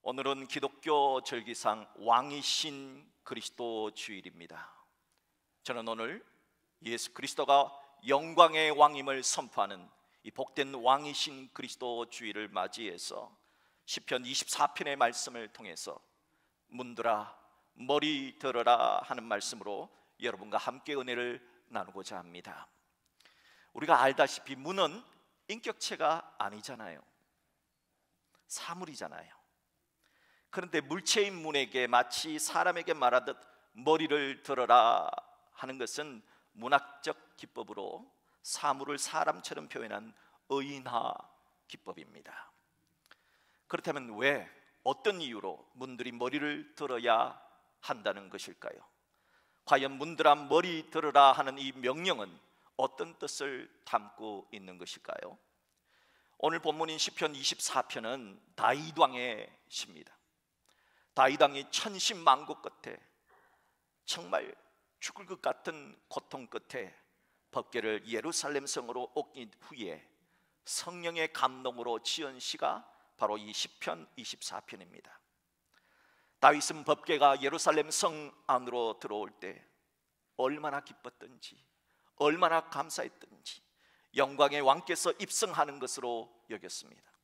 오늘은 기독교 절기상 왕이신 그리스도 주일입니다. 저는 오늘 예수 그리스도가 영광의 왕임을 선포하는 이 복된 왕이신 그리스도 주일을 맞이해서 시편 24편의 말씀을 통해서 문들아 머리 들어라 하는 말씀으로 여러분과 함께 은혜를 나누고자 합니다. 우리가 알다시피 문은 인격체가 아니잖아요. 사물이잖아요. 그런데 물체인 문에게 마치 사람에게 말하듯 머리를 들어라 하는 것은 문학적 기법으로 사물을 사람처럼 표현한 의인화 기법입니다. 그렇다면 왜, 어떤 이유로 문들이 머리를 들어야 한다는 것일까요? 과연 문들아 머리 들어라 하는 이 명령은 어떤 뜻을 담고 있는 것일까요? 오늘 본문인 시편 24편은 다윗 왕의 시입니다. 다윗 왕이 천신만고 끝에, 정말 죽을 것 같은 고통 끝에 법궤를 예루살렘 성으로 옮긴 후에 성령의 감동으로 지은 시가 바로 이 시편 24편입니다. 다윗은 법궤가 예루살렘 성 안으로 들어올 때 얼마나 기뻤던지, 얼마나 감사했던지 영광의 왕께서 입성하는 것으로 여겼습니다.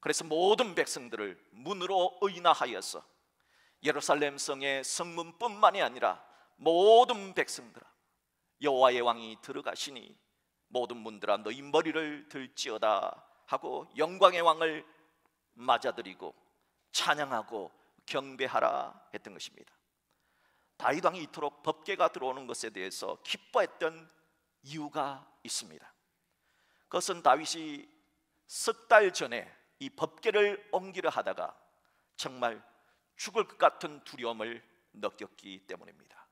그래서 모든 백성들을 문으로 의인화하여서 예루살렘 성의 성문뿐만이 아니라 모든 백성들아 여호와의 왕이 들어가시니 모든 문들아 너희 머리를 들지어다 하고 영광의 왕을 맞아들이고 찬양하고 경배하라 했던 것입니다. 다윗 왕이 이토록 법궤가 들어오는 것에 대해서 기뻐했던 이유가 있습니다. 그것은 다윗이 석 달 전에 이 법궤를 옮기려 하다가 정말 죽을 것 같은 두려움을 느꼈기 때문입니다.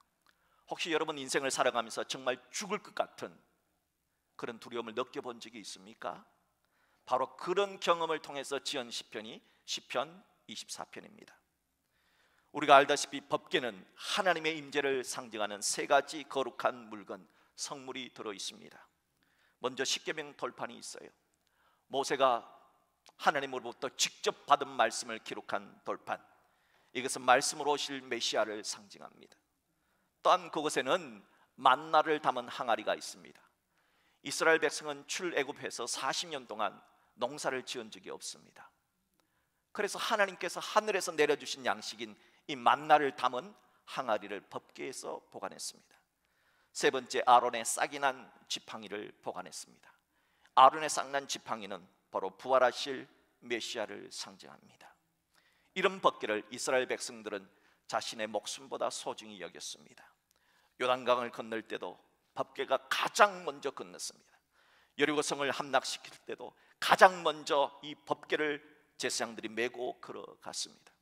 혹시 여러분 인생을 살아가면서 정말 죽을 것 같은 그런 두려움을 느껴본 적이 있습니까? 바로 그런 경험을 통해서 지은 시편이 시편 24편입니다. 우리가 알다시피 법궤는 하나님의 임재를 상징하는 세 가지 거룩한 물건, 성물이 들어 있습니다. 먼저 십계명 돌판이 있어요. 모세가 하나님으로부터 직접 받은 말씀을 기록한 돌판, 이것은 말씀으로 오실 메시아를 상징합니다. 또한 그곳에는 만나를 담은 항아리가 있습니다. 이스라엘 백성은 출애굽해서 40년 동안 농사를 지은 적이 없습니다. 그래서 하나님께서 하늘에서 내려주신 양식인 이 만나를 담은 항아리를 법궤에서 보관했습니다. 세 번째, 아론의 싹이 난 지팡이를 보관했습니다. 아론의 싹 난 지팡이는 바로 부활하실 메시아를 상징합니다. 이런 법궤를 이스라엘 백성들은 자신의 목숨보다 소중히 여겼습니다. 요단강을 건널 때도 법궤가 가장 먼저 건넜습니다. 여리고성을 함락시킬 때도 가장 먼저 이 법궤를 제사장들이 메고 걸어갔습니다.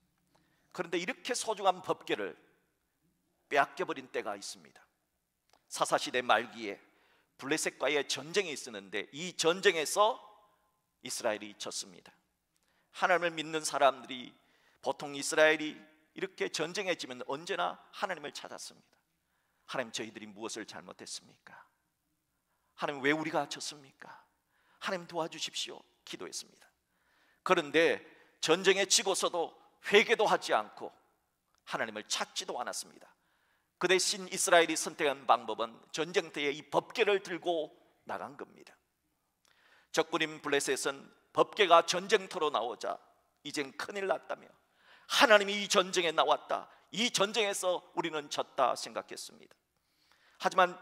그런데 이렇게 소중한 법궤를 빼앗겨버린 때가 있습니다. 사사시대 말기에 블레셋과의 전쟁이 있었는데 이 전쟁에서 이스라엘이 졌습니다. 하나님을 믿는 사람들이, 보통 이스라엘이 이렇게 전쟁에 지면 언제나 하나님을 찾았습니다. 하나님, 저희들이 무엇을 잘못했습니까? 하나님, 왜 우리가 졌습니까? 하나님 도와주십시오 기도했습니다. 그런데 전쟁에 지고서도 회개도 하지 않고 하나님을 찾지도 않았습니다. 그 대신 이스라엘이 선택한 방법은 전쟁터에 이 법궤를 들고 나간 겁니다. 적군인 블레셋은 법궤가 전쟁터로 나오자 이젠 큰일 났다며, 하나님이 이 전쟁에 나왔다, 이 전쟁에서 우리는 졌다 생각했습니다. 하지만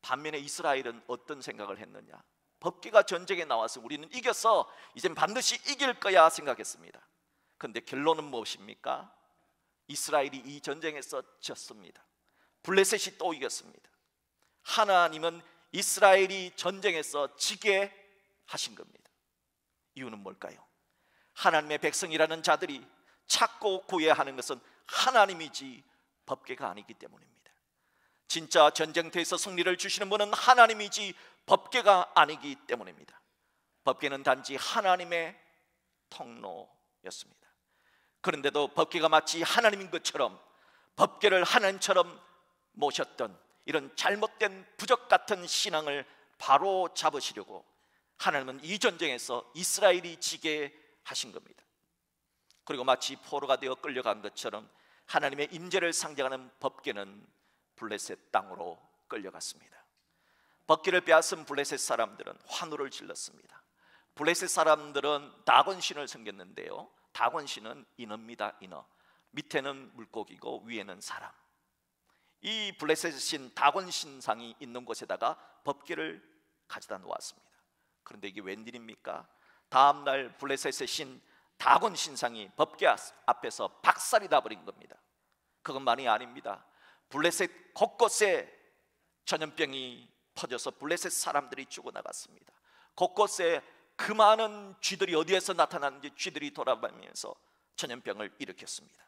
반면에 이스라엘은 어떤 생각을 했느냐? 법궤가 전쟁에 나와서 우리는 이겨서 이젠 반드시 이길 거야 생각했습니다. 그런데 결론은 무엇입니까? 이스라엘이 이 전쟁에서 졌습니다. 블레셋이 또 이겼습니다. 하나님은 이스라엘이 전쟁에서 지게 하신 겁니다. 이유는 뭘까요? 하나님의 백성이라는 자들이 찾고 구해야 하는 것은 하나님이지 법궤가 아니기 때문입니다. 진짜 전쟁터에서 승리를 주시는 분은 하나님이지 법궤가 아니기 때문입니다. 법궤는 단지 하나님의 통로였습니다. 그런데도 법궤가 마치 하나님인 것처럼, 법궤를 하나님처럼 모셨던 이런 잘못된 부적 같은 신앙을 바로 잡으시려고 하나님은 이 전쟁에서 이스라엘이 지게 하신 겁니다. 그리고 마치 포로가 되어 끌려간 것처럼 하나님의 임재를 상징하는 법궤는 블레셋 땅으로 끌려갔습니다. 법궤를 빼앗은 블레셋 사람들은 환호를 질렀습니다. 블레셋 사람들은 다곤 신을 섬겼는데요, 다곤 신은 인어입니다. 인어. 밑에는 물고기고 위에는 사람. 이 블레셋 신 다곤 신상이 있는 곳에다가 법궤를 가져다 놓았습니다. 그런데 이게 웬일입니까? 다음날 블레셋의 신 다곤 신상이 법궤 앞에서 박살이 나버린 겁니다. 그것만이 아닙니다. 블레셋 곳곳에 전염병이 퍼져서 블레셋 사람들이 죽어나갔습니다. 곳곳에 그 많은 쥐들이 어디에서 나타났는지 쥐들이 돌아다니면서 전염병을 일으켰습니다.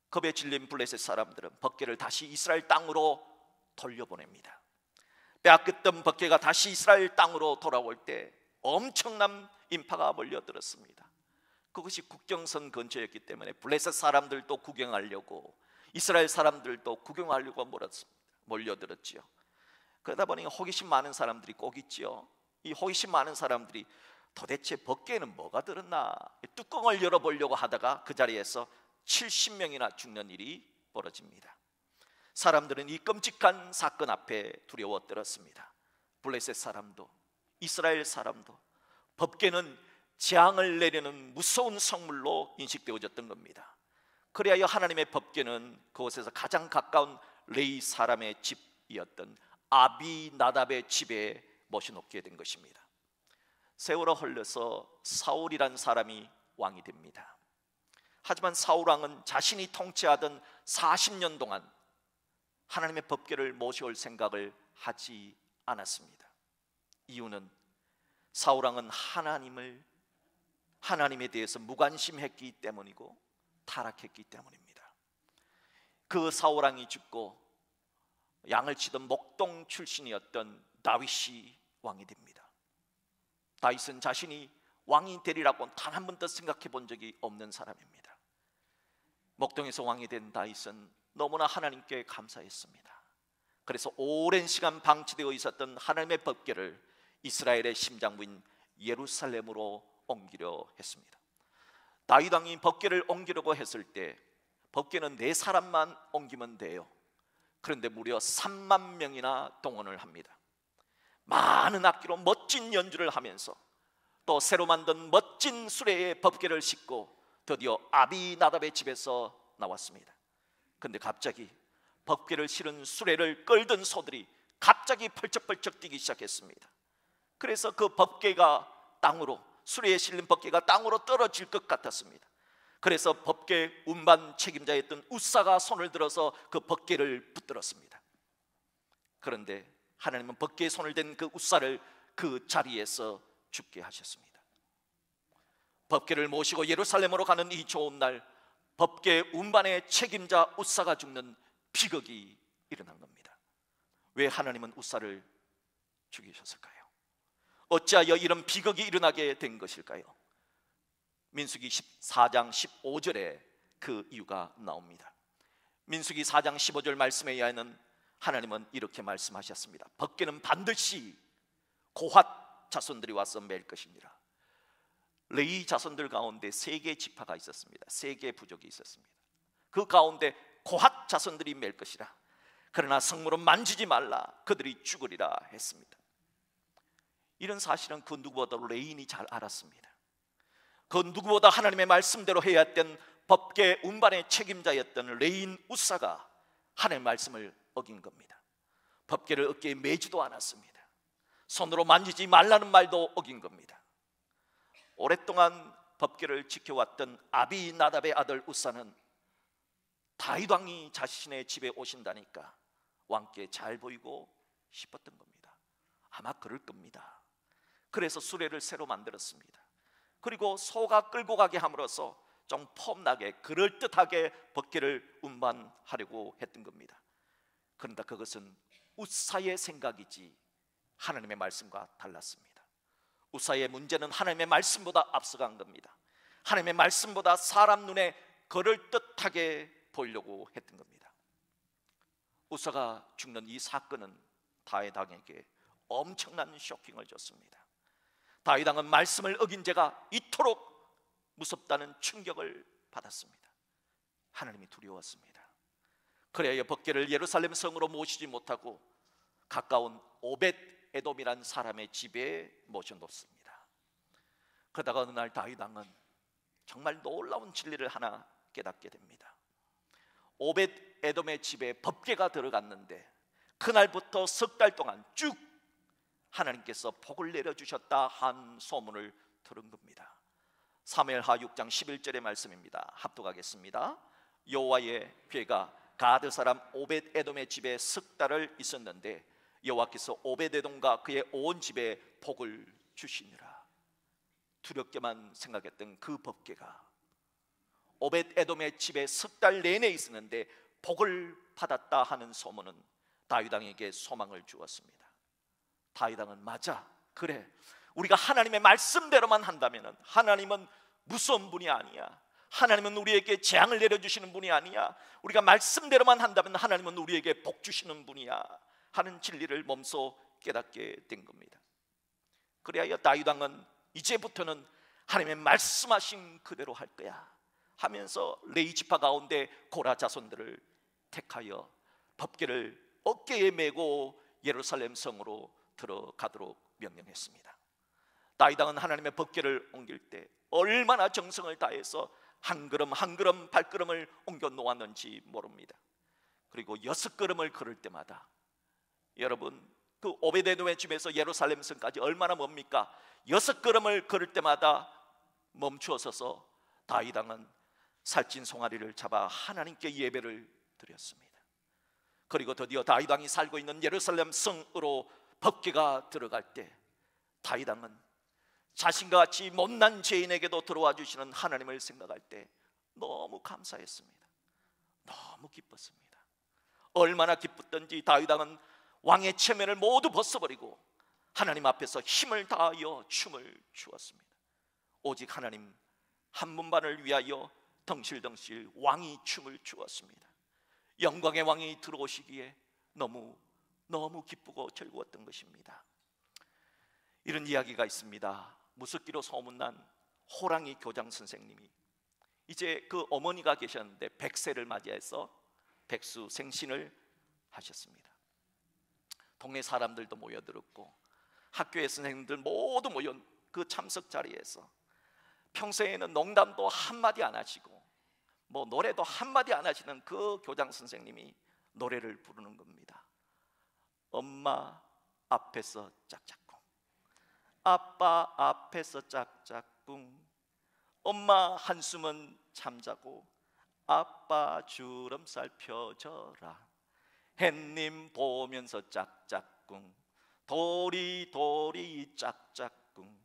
겁에 질린 블레셋 사람들은 법궤를 다시 이스라엘 땅으로 돌려보냅니다. 빼앗겼던 법궤가 다시 이스라엘 땅으로 돌아올 때 엄청난 인파가 몰려들었습니다. 그것이 국경선 근처였기 때문에 블레셋 사람들도 구경하려고, 이스라엘 사람들도 구경하려고 몰려들었지요. 그러다 보니 호기심 많은 사람들이 꼭 있지요. 이 호기심 많은 사람들이 도대체 법궤에는 뭐가 들었나 뚜껑을 열어보려고 하다가 그 자리에서 70명이나 죽는 일이 벌어집니다. 사람들은 이 끔찍한 사건 앞에 두려워 떨었습니다. 블레셋 사람도 이스라엘 사람도 법궤는 재앙을 내리는 무서운 성물로 인식되어졌던 겁니다. 그리하여 하나님의 법궤는 그곳에서 가장 가까운 레위 사람의 집이었던 아비나답의 집에 모셔놓게 된 것입니다. 세월이 흘러서 사울이란 사람이 왕이 됩니다. 하지만 사울 왕은 자신이 통치하던 40년 동안 하나님의 법궤를 모셔올 생각을 하지 않았습니다. 이유는 사울 왕은 하나님에 대해서 무관심했기 때문이고 타락했기 때문입니다. 그 사울 왕이 죽고 양을 치던 목동 출신이었던 다윗이 왕이 됩니다. 다윗은 자신이 왕이 되리라고 단 한 번도 생각해 본 적이 없는 사람입니다. 목동에서 왕이 된 다윗은 너무나 하나님께 감사했습니다. 그래서 오랜 시간 방치되어 있었던 하나님의 법궤를 이스라엘의 심장부인 예루살렘으로 옮기려 했습니다. 다윗 왕이 법궤를 옮기려고 했을 때 법궤는 4사람만 옮기면 돼요. 그런데 무려 3만 명이나 동원을 합니다. 많은 악기로 멋진 연주를 하면서 또 새로 만든 멋진 수레에 법궤를 싣고 드디어 아비나답의 집에서 나왔습니다. 그런데 갑자기 법궤를 실은 수레를 끌던 소들이 갑자기 펄쩍펄쩍 뛰기 시작했습니다. 그래서 그 법궤가 땅으로, 수레에 실린 법궤가 땅으로 떨어질 것 같았습니다. 그래서 법궤 운반 책임자였던 우사가 손을 들어서 그 법궤를 붙들었습니다. 그런데 하나님은 법궤에 손을 댄 그 우사를 그 자리에서 죽게 하셨습니다. 법궤를 모시고 예루살렘으로 가는 이 좋은 날, 법궤 운반의 책임자 우사가 죽는 비극이 일어난 겁니다. 왜 하나님은 우사를 죽이셨을까요? 어찌하여 이런 비극이 일어나게 된 것일까요? 민수기 4장 15절에 그 이유가 나옵니다. 민수기 4장 15절 말씀에 의하면 하나님은 이렇게 말씀하셨습니다. 법궤는 반드시 고핫 자손들이 와서 맬 것이니라. 레위 자손들 가운데 3개의 지파가 있었습니다. 3개의 부족이 있었습니다. 그 가운데 고핫 자손들이 맬 것이라. 그러나 성물은 만지지 말라. 그들이 죽으리라 했습니다. 이런 사실은 그 누구보다 레위인이 잘 알았습니다. 그 누구보다 하나님의 말씀대로 해야 했던 법궤 운반의 책임자였던 레위인 우사가 하나님의 말씀을 어긴 겁니다. 법궤를 어깨에 매지도 않았습니다. 손으로 만지지 말라는 말도 어긴 겁니다. 오랫동안 법궤를 지켜왔던 아비나답의 아들 우사는 다윗 왕이 자신의 집에 오신다니까 왕께 잘 보이고 싶었던 겁니다. 아마 그럴 겁니다. 그래서 수레를 새로 만들었습니다. 그리고 소가 끌고 가게 함으로써 좀 폼나게 그럴듯하게 법궤를 운반하려고 했던 겁니다. 그런데 그것은 우사의 생각이지 하나님의 말씀과 달랐습니다. 우사의 문제는 하나님의 말씀보다 앞서간 겁니다. 하나님의 말씀보다 사람 눈에 그럴듯하게 보이려고 했던 겁니다. 우사가 죽는 이 사건은 다윗 왕에게 엄청난 쇼킹을 줬습니다. 다윗 왕은 말씀을 어긴 죄가 이토록 무섭다는 충격을 받았습니다. 하나님이 두려웠습니다. 그래야 법궤를 예루살렘 성으로 모시지 못하고 가까운 오벳 에돔이란 사람의 집에 모셔놓습니다. 그러다가 어느 날 다윗 왕은 정말 놀라운 진리를 하나 깨닫게 됩니다. 오벳 에돔의 집에 법궤가 들어갔는데 그날부터 석 달 동안 쭉 하나님께서 복을 내려주셨다 한 소문을 들은 겁니다. 사무엘하 6장 11절의 말씀입니다. 합독하겠습니다. 여호와의 괴가 가드 사람 오벳 에돔의 집에 석 달을 있었는데 여호와께서 오벳 에돔과 그의 온 집에 복을 주시니라. 두렵게만 생각했던 그 법궤가 오벳 에돔의 집에 석 달 내내 있었는데 복을 받았다 하는 소문은 다윗 왕에게 소망을 주었습니다. 다윗 왕은 맞아, 그래, 우리가 하나님의 말씀대로만 한다면 하나님은 무서운 분이 아니야. 하나님은 우리에게 재앙을 내려주시는 분이 아니야. 우리가 말씀대로만 한다면 하나님은 우리에게 복 주시는 분이야 하는 진리를 몸소 깨닫게 된 겁니다. 그래야 다윗 왕은 이제부터는 하나님의 말씀하신 그대로 할 거야 하면서 레위 지파 가운데 고라 자손들을 택하여 법궤를 어깨에 메고 예루살렘 성으로 들어가도록 명령했습니다. 다윗 왕은 하나님의 법궤를 옮길 때 얼마나 정성을 다해서 한 걸음 한 걸음 발걸음을 옮겨 놓았는지 모릅니다. 그리고 6걸음을 걸을 때마다, 여러분, 그 오베데돔의 집에서 예루살렘 성까지 얼마나 멉니까? 6걸음을 걸을 때마다 멈추어서서 다윗 왕은 살찐 송아리를 잡아 하나님께 예배를 드렸습니다. 그리고 드디어 다윗 왕이 살고 있는 예루살렘 성으로 법궤가 들어갈 때 다윗 왕은 자신과 같이 못난 죄인에게도 들어와 주시는 하나님을 생각할 때 너무 감사했습니다. 너무 기뻤습니다. 얼마나 기뻤던지 다윗 왕은 왕의 체면을 모두 벗어버리고 하나님 앞에서 힘을 다하여 춤을 추었습니다. 오직 하나님 한 분만을 위하여 덩실덩실 왕이 춤을 추었습니다. 영광의 왕이 들어오시기에 너무 기쁘고 즐거웠던 것입니다. 이런 이야기가 있습니다. 무섭기로 소문난 호랑이 교장 선생님이 이제 그 어머니가 계셨는데 100세를 맞이해서 백수생신을 하셨습니다. 동네 사람들도 모여들었고 학교의 선생님들 모두 모여 그 참석 자리에서 평소에는 농담도 한마디 안 하시고 뭐 노래도 한마디 안 하시는 그 교장 선생님이 노래를 부르는 겁니다. 엄마 앞에서 짝짝꿍, 아빠 앞에서 짝짝꿍, 엄마 한숨은 잠자고 아빠 주름살 펴져라, 햇님 보면서 짝짝꿍, 도리도리 짝짝꿍,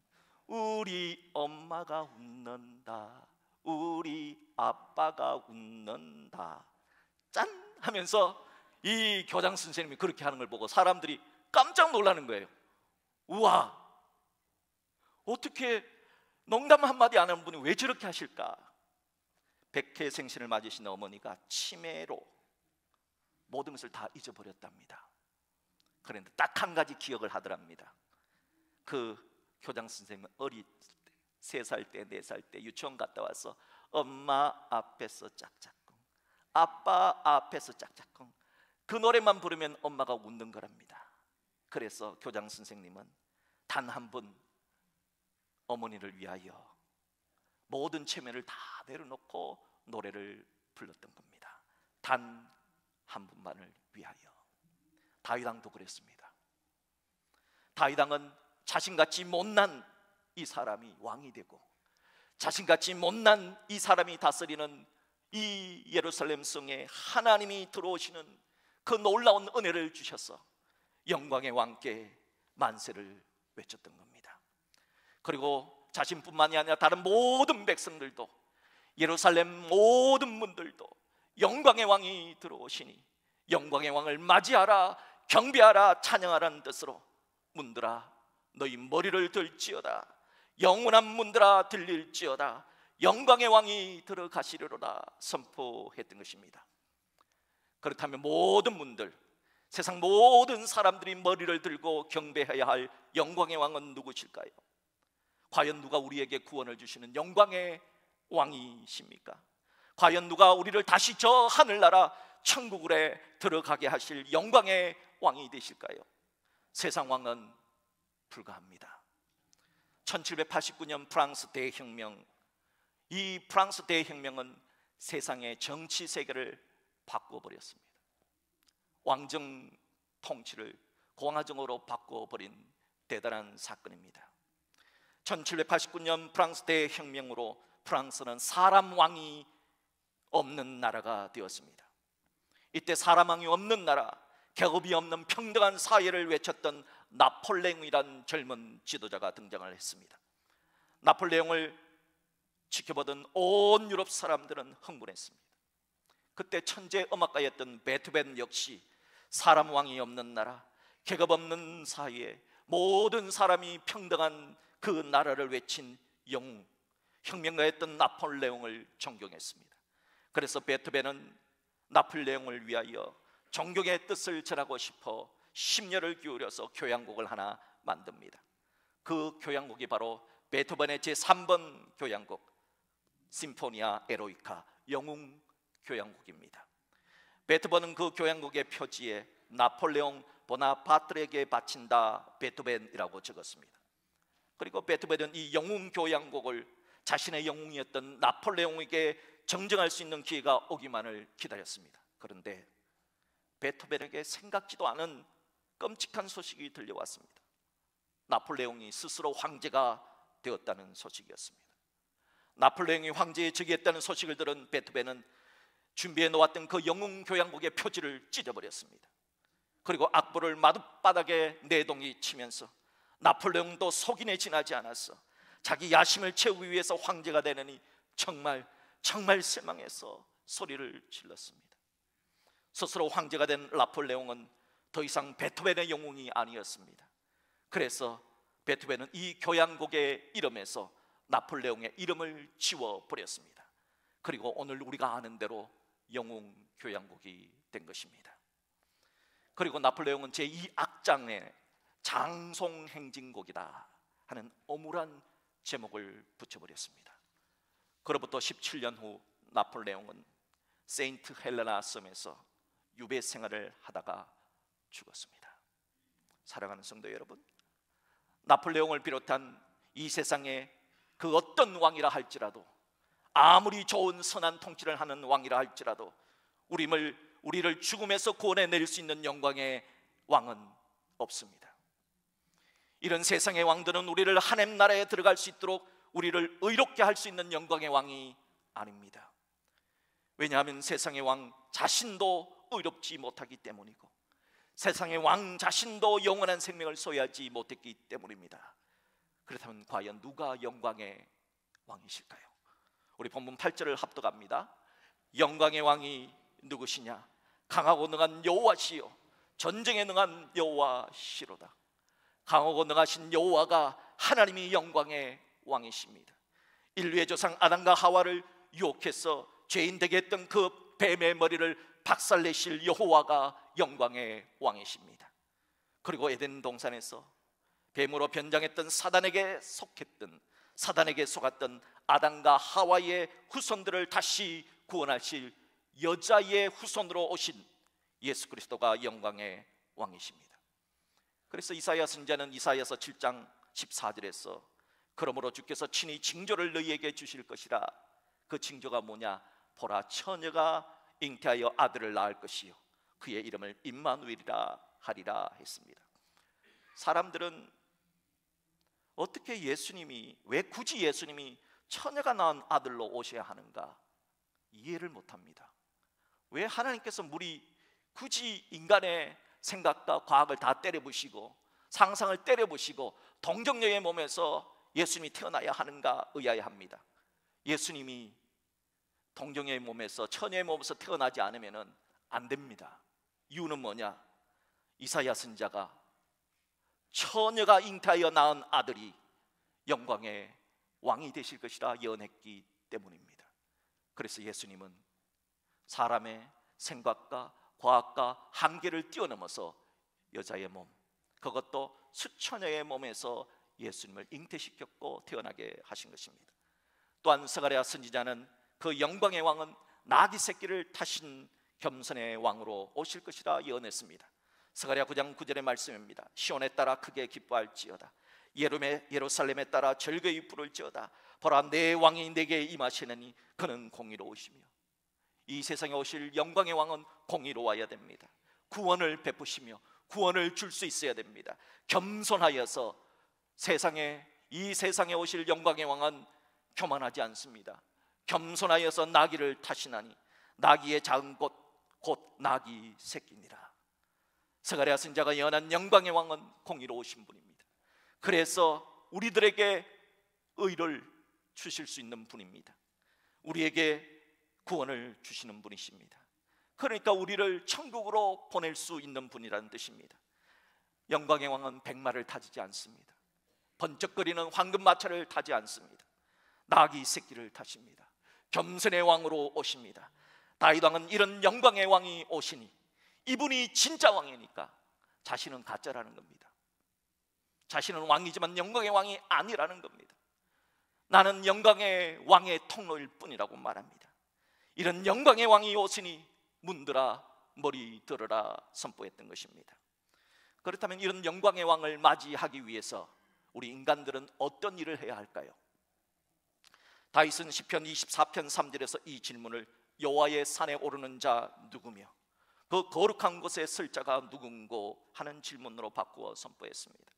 우리 엄마가 웃는다, 우리 아빠가 웃는다, 짠 하면서 이 교장 선생님이 그렇게 하는 걸 보고 사람들이 깜짝 놀라는 거예요. 우와, 어떻게 농담 한마디 안 하는 분이 왜 저렇게 하실까? 100회 생신을 맞으신 어머니가 치매로 모든 것을 다 잊어버렸답니다. 그런데 딱 한 가지 기억을 하더랍니다. 그 교장 선생님은 어릴 때 3살 때 4살 때 유치원 갔다 와서 엄마 앞에서 짝짝꿍, 아빠 앞에서 짝짝꿍, 그 노래만 부르면 엄마가 웃는 거랍니다. 그래서 교장 선생님은 단 한 분 어머니를 위하여 모든 체면을 다 내려놓고 노래를 불렀던 겁니다. 단 한 분만을 위하여. 다윗 왕도 그랬습니다. 다윗 왕은 자신같이 못난 이 사람이 왕이 되고 자신같이 못난 이 사람이 다스리는 이 예루살렘 성에 하나님이 들어오시는 그 놀라운 은혜를 주셔서 영광의 왕께 만세를 외쳤던 겁니다. 그리고 자신뿐만이 아니라 다른 모든 백성들도, 예루살렘 모든 문들도 영광의 왕이 들어오시니 영광의 왕을 맞이하라, 경배하라, 찬양하라는 뜻으로 문들아 너희 머리를 들지어다, 영원한 문들아 들릴지어다, 영광의 왕이 들어가시리로다 선포했던 것입니다. 그렇다면 모든 문들, 세상 모든 사람들이 머리를 들고 경배해야 할 영광의 왕은 누구실까요? 과연 누가 우리에게 구원을 주시는 영광의 왕이십니까? 과연 누가 우리를 다시 저 하늘나라 천국에 들어가게 하실 영광의 왕이 되실까요? 세상 왕은 불가합니다. 1789년 프랑스 대혁명, 이 프랑스 대혁명은 세상의 정치 세계를 바꿔버렸습니다. 왕정 통치를 공화정으로 바꿔버린 대단한 사건입니다. 1789년 프랑스 대혁명으로 프랑스는 사람 왕이 없는 나라가 되었습니다. 이때 사람 왕이 없는 나라, 계급이 없는 평등한 사회를 외쳤던 나폴레옹이란 젊은 지도자가 등장을 했습니다. 나폴레옹을 지켜보던 온 유럽 사람들은 흥분했습니다. 그때 천재 음악가였던 베토벤 역시 사람 왕이 없는 나라, 계급 없는 사회에 모든 사람이 평등한 그 나라를 외친 영웅, 혁명가였던 나폴레옹을 존경했습니다. 그래서 베토벤은 나폴레옹을 위하여 존경의 뜻을 전하고 싶어 심려를 기울여서 교향곡을 하나 만듭니다. 그 교향곡이 바로 베토벤의 제3번 교향곡 심포니아 에로이카, 영웅 교향곡입니다. 베토벤은 그 교향곡의 표지에 나폴레옹 보나파트에게 바친다 베토벤이라고 적었습니다. 그리고 베토벤은 이 영웅 교향곡을 자신의 영웅이었던 나폴레옹에게 정정할 수 있는 기회가 오기만을 기다렸습니다. 그런데 베토벤에게 생각지도 않은 끔찍한 소식이 들려왔습니다. 나폴레옹이 스스로 황제가 되었다는 소식이었습니다. 나폴레옹이 황제에 즉위했다는 소식을 들은 베토벤은 준비해 놓았던 그 영웅 교향곡의 표지를 찢어버렸습니다. 그리고 악보를 마룻바닥에 내동이 치면서 나폴레옹도 속인에 지나지 않았어, 자기 야심을 채우기 위해서 황제가 되느니 정말 실망해서 소리를 질렀습니다. 스스로 황제가 된 나폴레옹은 더 이상 베토벤의 영웅이 아니었습니다. 그래서 베토벤은 이 교향곡의 이름에서 나폴레옹의 이름을 지워버렸습니다. 그리고 오늘 우리가 아는 대로 영웅 교향곡이 된 것입니다. 그리고 나폴레옹은 제2악장에 장송행진곡이다 하는 어물한 제목을 붙여버렸습니다. 그로부터 17년 후 나폴레옹은 세인트 헬레나 섬에서 유배 생활을 하다가 죽었습니다. 사랑하는 성도 여러분, 나폴레옹을 비롯한 이 세상에 그 어떤 왕이라 할지라도, 아무리 좋은 선한 통치를 하는 왕이라 할지라도 우리를 죽음에서 구원해낼 수 있는 영광의 왕은 없습니다. 이런 세상의 왕들은 우리를 하나님 나라에 들어갈 수 있도록 우리를 의롭게 할 수 있는 영광의 왕이 아닙니다. 왜냐하면 세상의 왕 자신도 의롭지 못하기 때문이고, 세상의 왕 자신도 영원한 생명을 소유하지 못했기 때문입니다. 그렇다면 과연 누가 영광의 왕이실까요? 우리 본문 8절을 합독합니다. 영광의 왕이 누구시냐? 강하고 능한 여호와시요 전쟁에 능한 여호와시로다. 강하고 능하신 여호와가 하나님이 영광의 왕이십니다. 인류의 조상 아담과 하와를 유혹해서 죄인 되게 했던 그 뱀의 머리를 박살내실 여호와가 영광의 왕이십니다. 그리고 에덴 동산에서 뱀으로 변장했던 사단에게 속았던 아담과 하와의 후손들을 다시 구원하실 여자의 후손으로 오신 예수 그리스도가 영광의 왕이십니다. 그래서 이사야 선지자는 이사야서 7장 14절에서 그러므로 주께서 친히 징조를 너희에게 주실 것이라. 그 징조가 뭐냐? 보라, 처녀가 잉태하여 아들을 낳을 것이요 그의 이름을 임마누엘이라 하리라 했습니다. 사람들은 왜 굳이 예수님이 처녀가 낳은 아들로 오셔야 하는가 이해를 못합니다. 왜 하나님께서 굳이 인간의 생각과 과학을 다 때려부시고 상상을 때려부시고 동정녀의 몸에서 예수님이 태어나야 하는가 의아해합니다. 예수님이 동정녀의 몸에서, 처녀의 몸에서 태어나지 않으면 안 됩니다. 이유는 뭐냐? 이사야 선지자가 처녀가 잉태하여 낳은 아들이 영광의 왕이 되실 것이라 예언했기 때문입니다. 그래서 예수님은 사람의 생각과 과학과 한계를 뛰어넘어서 여자의 몸, 그것도 수처녀의 몸에서 예수님을 잉태시켰고 태어나게 하신 것입니다. 또한 스가랴 선지자는 그 영광의 왕은 나귀 새끼를 타신 겸손의 왕으로 오실 것이라 예언했습니다. 스가랴 9장 9절의 말씀입니다. 시온에 따라 크게 기뻐할지어다. 예루살렘에 따라 절거히 부를지어다. 보라, 내 왕이 내게 임하시느니 그는 공의로우시며. 이 세상에 오실 영광의 왕은 공의로워야 됩니다. 구원을 베푸시며 구원을 줄 수 있어야 됩니다. 겸손하여서 이 세상에 오실 영광의 왕은 교만하지 않습니다. 겸손하여서 나귀를 타시나니 나귀의 작은 것 곧 나귀 새끼니라. 스가랴 선지자가 예언한 영광의 왕은 공의로우신 분입니다. 그래서 우리들에게 의를 주실 수 있는 분입니다. 우리에게 구원을 주시는 분이십니다. 그러니까 우리를 천국으로 보낼 수 있는 분이라는 뜻입니다. 영광의 왕은 백마를 타지 않습니다. 번쩍거리는 황금마차를 타지 않습니다. 나귀 새끼를 타십니다. 겸손의 왕으로 오십니다. 다윗 왕은 이런 영광의 왕이 오시니 이분이 진짜 왕이니까 자신은 가짜라는 겁니다. 자신은 왕이지만 영광의 왕이 아니라는 겁니다. 나는 영광의 왕의 통로일 뿐이라고 말합니다. 이런 영광의 왕이 오시니 문들아 머리 들어라 선포했던 것입니다. 그렇다면 이런 영광의 왕을 맞이하기 위해서 우리 인간들은 어떤 일을 해야 할까요? 다윗은 시편 24편 3절에서 이 질문을 여호와의 산에 오르는 자 누구며 그 거룩한 곳에 설 자가 누군고 하는 질문으로 바꾸어 선포했습니다.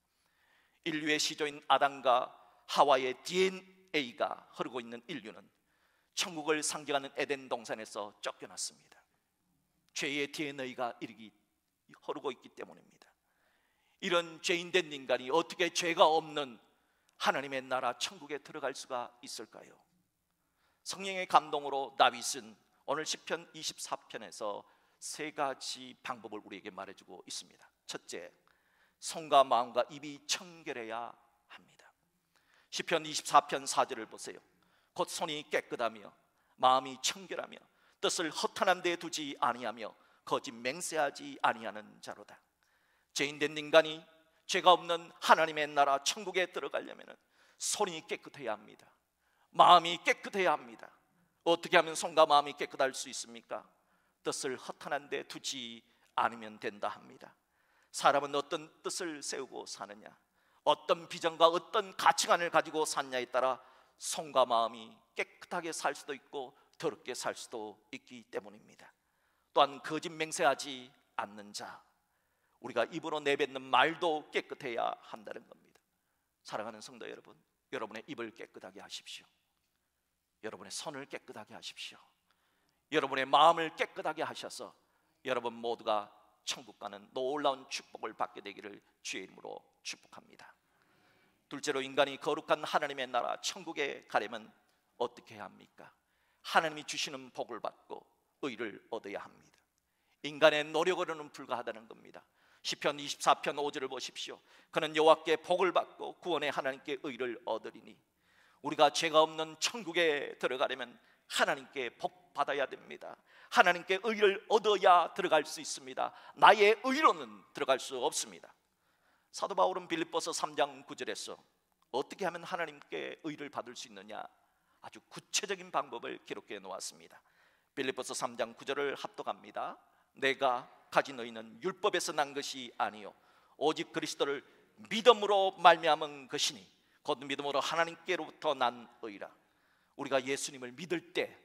인류의 시조인 아담과 하와의 DNA가 흐르고 있는 인류는 천국을 상징하는 에덴 동산에서 쫓겨났습니다. 죄의 DNA가 흐르고 있기 때문입니다. 이런 죄인된 인간이 어떻게 죄가 없는 하나님의 나라 천국에 들어갈 수가 있을까요? 성령의 감동으로 다윗은 오늘 시편 24편에서 세 가지 방법을 우리에게 말해주고 있습니다. 첫째, 손과 마음과 입이 청결해야 합니다. 시편 24편 4절을 보세요. 곧 손이 깨끗하며 마음이 청결하며 뜻을 허탄한 데 두지 아니하며 거짓 맹세하지 아니하는 자로다. 죄인된 인간이 죄가 없는 하나님의 나라 천국에 들어가려면 손이 깨끗해야 합니다. 마음이 깨끗해야 합니다. 어떻게 하면 손과 마음이 깨끗할 수 있습니까? 뜻을 허탄한 데 두지 않으면 된다 합니다. 사람은 어떤 뜻을 세우고 사느냐, 어떤 비전과 어떤 가치관을 가지고 사느냐에 따라 손과 마음이 깨끗하게 살 수도 있고 더럽게 살 수도 있기 때문입니다. 또한 거짓 맹세하지 않는 자, 우리가 입으로 내뱉는 말도 깨끗해야 한다는 겁니다. 사랑하는 성도 여러분, 여러분의 입을 깨끗하게 하십시오. 여러분의 손을 깨끗하게 하십시오. 여러분의 마음을 깨끗하게 하셔서 여러분 모두가 천국 가는 놀라운 축복을 받게 되기를 주의 이름으로 축복합니다. 둘째로, 인간이 거룩한 하나님의 나라 천국에 가려면 어떻게 해야 합니까? 하나님이 주시는 복을 받고 의를 얻어야 합니다. 인간의 노력으로는 불가하다는 겁니다. 시편 24편 5절을 보십시오. 그는 여호와께 복을 받고 구원의 하나님께 의를 얻으리니. 우리가 죄가 없는 천국에 들어가려면 하나님께 복 받아야 됩니다. 하나님께 의를 얻어야 들어갈 수 있습니다. 나의 의로는 들어갈 수 없습니다. 사도 바울은 빌립보서 3장 9절에서 어떻게 하면 하나님께 의를 받을 수 있느냐, 아주 구체적인 방법을 기록해 놓았습니다. 빌립보서 3장 9절을 합독합니다. 내가 가진 의는 율법에서 난 것이 아니요 오직 그리스도를 믿음으로 말미암은 것이니 곧 믿음으로 하나님께로부터 난 의라. 우리가 예수님을 믿을 때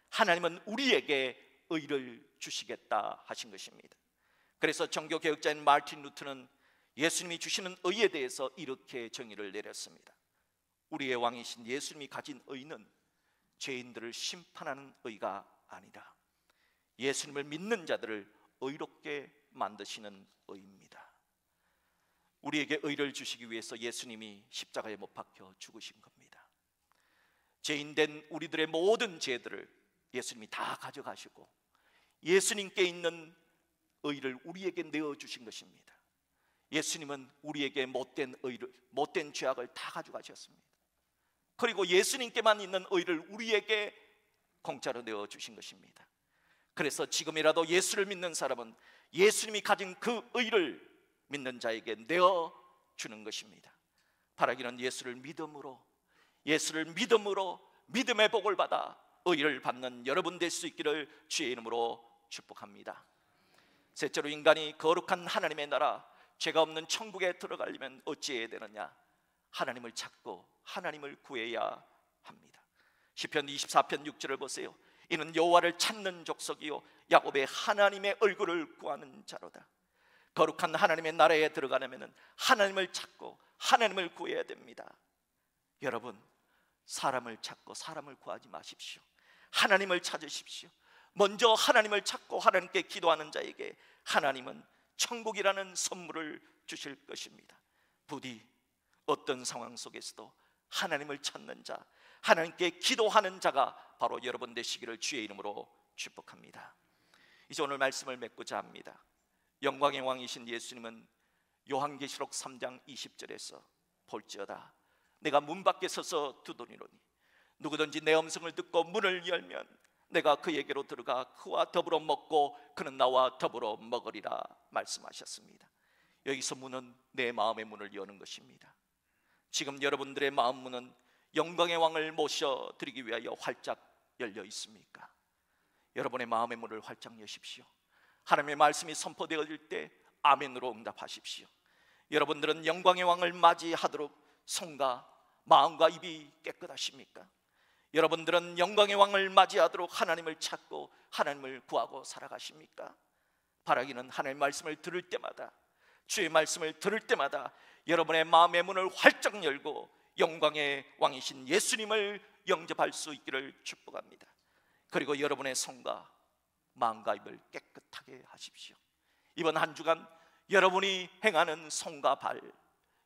하나님은 우리에게 의를 주시겠다 하신 것입니다. 그래서 종교개혁자인 마르틴 루터는 예수님이 주시는 의에 대해서 이렇게 정의를 내렸습니다. 우리의 왕이신 예수님이 가진 의는 죄인들을 심판하는 의가 아니다. 예수님을 믿는 자들을 의롭게 만드시는 의입니다. 우리에게 의를 주시기 위해서 예수님이 십자가에 못 박혀 죽으신 겁니다. 죄인된 우리들의 모든 죄들을 예수님이 다 가져가시고 예수님께 있는 의를 우리에게 내어주신 것입니다. 예수님은 우리에게 못된 죄악을 다 가져가셨습니다. 그리고 예수님께만 있는 의를 우리에게 공짜로 내어주신 것입니다. 그래서 지금이라도 예수를 믿는 사람은 예수님이 가진 그 의를 믿는 자에게 내어주는 것입니다. 바라기는 예수를 믿음으로 믿음의 복을 받아 의를 받는 여러분 될 수 있기를 주의 이름으로 축복합니다. 셋째로, 인간이 거룩한 하나님의 나라, 죄가 없는 천국에 들어가려면 어찌해야 되느냐? 하나님을 찾고 하나님을 구해야 합니다. 시편 24편 6절을 보세요. 이는 여호와를 찾는 족속이요 야곱의 하나님의 얼굴을 구하는 자로다. 거룩한 하나님의 나라에 들어가려면 하나님을 찾고 하나님을 구해야 됩니다. 여러분, 사람을 찾고 사람을 구하지 마십시오. 하나님을 찾으십시오. 먼저 하나님을 찾고 하나님께 기도하는 자에게 하나님은 천국이라는 선물을 주실 것입니다. 부디 어떤 상황 속에서도 하나님을 찾는 자, 하나님께 기도하는 자가 바로 여러분 되시기를 주의 이름으로 축복합니다. 이제 오늘 말씀을 맺고자 합니다. 영광의 왕이신 예수님은 요한계시록 3장 20절에서 볼지어다 내가 문 밖에 서서 두드리노니 누구든지 내 음성을 듣고 문을 열면 내가 그에게로 들어가 그와 더불어 먹고 그는 나와 더불어 먹으리라 말씀하셨습니다. 여기서 문은 내 마음의 문을 여는 것입니다. 지금 여러분들의 마음 문은 영광의 왕을 모셔드리기 위하여 활짝 열려 있습니까? 여러분의 마음의 문을 활짝 여십시오. 하나님의 말씀이 선포되어질 때 아멘으로 응답하십시오. 여러분들은 영광의 왕을 맞이하도록 손과 마음과 입이 깨끗하십니까? 여러분들은 영광의 왕을 맞이하도록 하나님을 찾고 하나님을 구하고 살아가십니까? 바라기는 하나님의 말씀을 들을 때마다, 주의 말씀을 들을 때마다 여러분의 마음의 문을 활짝 열고 영광의 왕이신 예수님을 영접할 수 있기를 축복합니다. 그리고 여러분의 손과 마음과 입을 깨끗하게 하십시오. 이번 한 주간 여러분이 행하는 손과 발,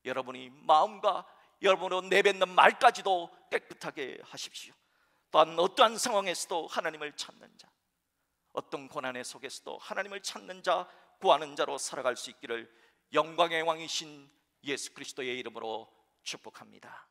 여러분이 마음과 여러분으로 내뱉는 말까지도 깨끗하게 하십시오. 또한 어떠한 상황에서도 하나님을 찾는 자, 어떤 고난의 속에서도 하나님을 찾는 자, 구하는 자로 살아갈 수 있기를 영광의 왕이신 예수 그리스도의 이름으로 축복합니다.